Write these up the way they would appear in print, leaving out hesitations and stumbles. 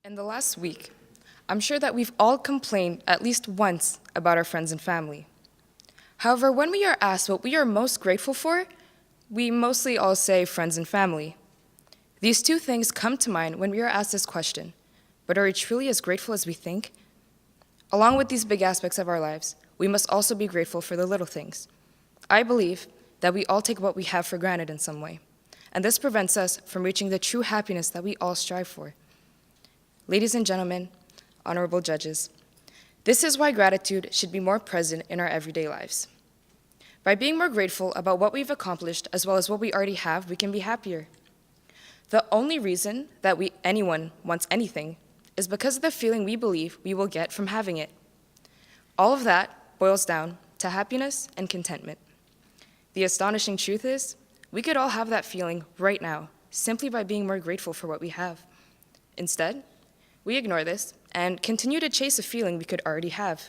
In the last week, I'm sure that we've all complained at least once about our friends and family. However, when we are asked what we are most grateful for, we mostly all say friends and family. These two things come to mind when we are asked this question, but are we truly as grateful as we think? Along with these big aspects of our lives, we must also be grateful for the little things. I believe that we all take what we have for granted in some way, and this prevents us from reaching the true happiness that we all strive for. Ladies and gentlemen, honorable judges, this is why gratitude should be more present in our everyday lives. By being more grateful about what we've accomplished as well as what we already have, we can be happier. The only reason that anyone wants anything is because of the feeling we believe we will get from having it. All of that boils down to happiness and contentment. The astonishing truth is, we could all have that feeling right now, simply by being more grateful for what we have. Instead, we ignore this and continue to chase a feeling we could already have.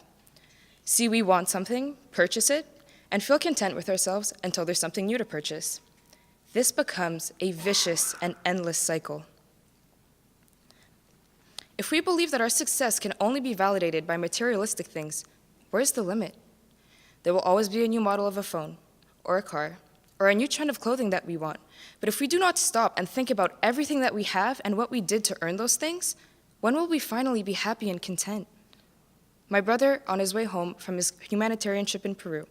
See, we want something, purchase it, and feel content with ourselves until there's something new to purchase. This becomes a vicious and endless cycle. If we believe that our success can only be validated by materialistic things, where's the limit? There will always be a new model of a phone, or a car, or a new trend of clothing that we want. But if we do not stop and think about everything that we have and what we did to earn those things, when will we finally be happy and content? My brother, on his way home from his humanitarian trip in Peru,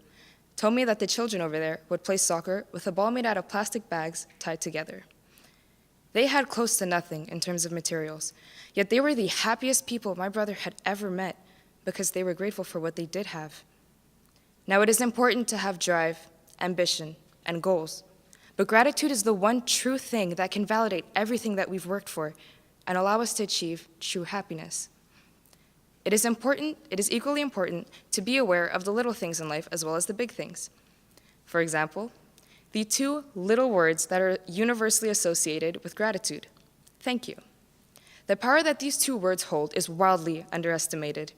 told me that the children over there would play soccer with a ball made out of plastic bags tied together. They had close to nothing in terms of materials, yet they were the happiest people my brother had ever met because they were grateful for what they did have. Now, it is important to have drive, ambition, and goals, but gratitude is the one true thing that can validate everything that we've worked for and allow us to achieve true happiness. It is equally important to be aware of the little things in life as well as the big things. For example, the two little words that are universally associated with gratitude: thank you. The power that these two words hold is wildly underestimated.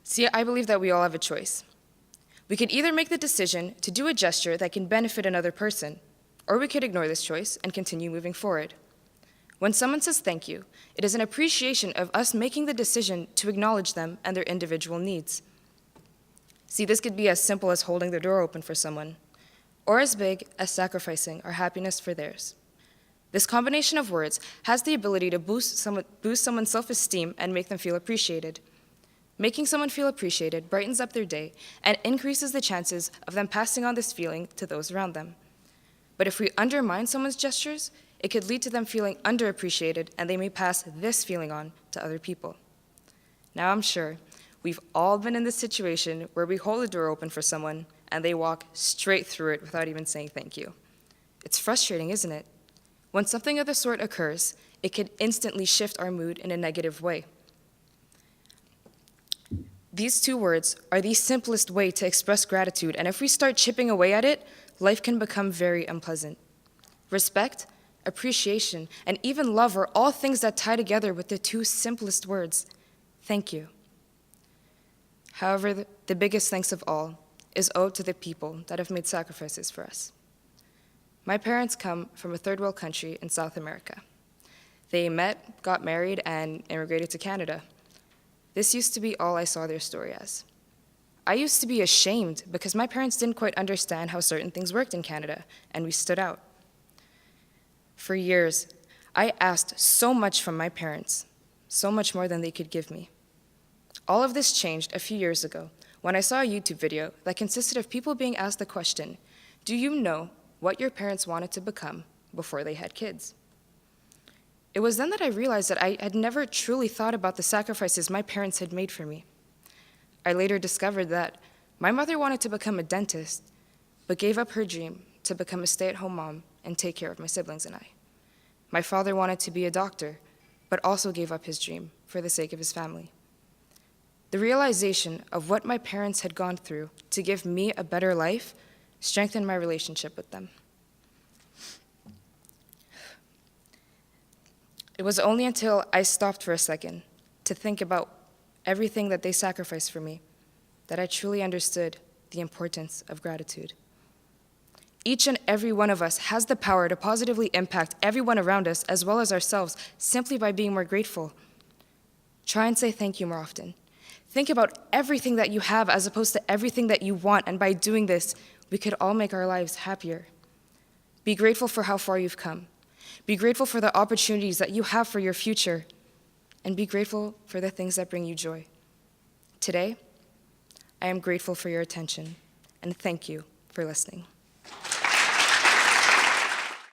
See, I believe that we all have a choice. We could either make the decision to do a gesture that can benefit another person, or we could ignore this choice and continue moving forward. When someone says thank you, it is an appreciation of us making the decision to acknowledge them and their individual needs. See, this could be as simple as holding the door open for someone, or as big as sacrificing our happiness for theirs. This combination of words has the ability to boost someone's self-esteem and make them feel appreciated. Making someone feel appreciated brightens up their day and increases the chances of them passing on this feeling to those around them. But if we undermine someone's gestures, it could lead to them feeling underappreciated, and they may pass this feeling on to other people. Now, I'm sure we've all been in this situation where we hold the door open for someone and they walk straight through it without even saying thank you. It's frustrating, isn't it? When something of the sort occurs, it can instantly shift our mood in a negative way. These two words are the simplest way to express gratitude, and if we start chipping away at it, life can become very unpleasant. Respect, appreciation, and even love are all things that tie together with the two simplest words: thank you. However, the biggest thanks of all is owed to the people that have made sacrifices for us. My parents come from a third world country in South America. They met, got married, and immigrated to Canada. This used to be all I saw their story as. I used to be ashamed because my parents didn't quite understand how certain things worked in Canada, and we stood out. For years, I asked so much from my parents, so much more than they could give me. All of this changed a few years ago when I saw a YouTube video that consisted of people being asked the question, do you know what your parents wanted to become before they had kids? It was then that I realized that I had never truly thought about the sacrifices my parents had made for me. I later discovered that my mother wanted to become a dentist, but gave up her dream to become a stay-at-home mom and take care of my siblings and I. My father wanted to be a doctor, but also gave up his dream for the sake of his family. The realization of what my parents had gone through to give me a better life strengthened my relationship with them. It was only until I stopped for a second to think about everything that they sacrificed for me that I truly understood the importance of gratitude. Each and every one of us has the power to positively impact everyone around us as well as ourselves simply by being more grateful. Try and say thank you more often. Think about everything that you have as opposed to everything that you want, and by doing this, we could all make our lives happier. Be grateful for how far you've come. Be grateful for the opportunities that you have for your future, and be grateful for the things that bring you joy. Today, I am grateful for your attention, and thank you for listening.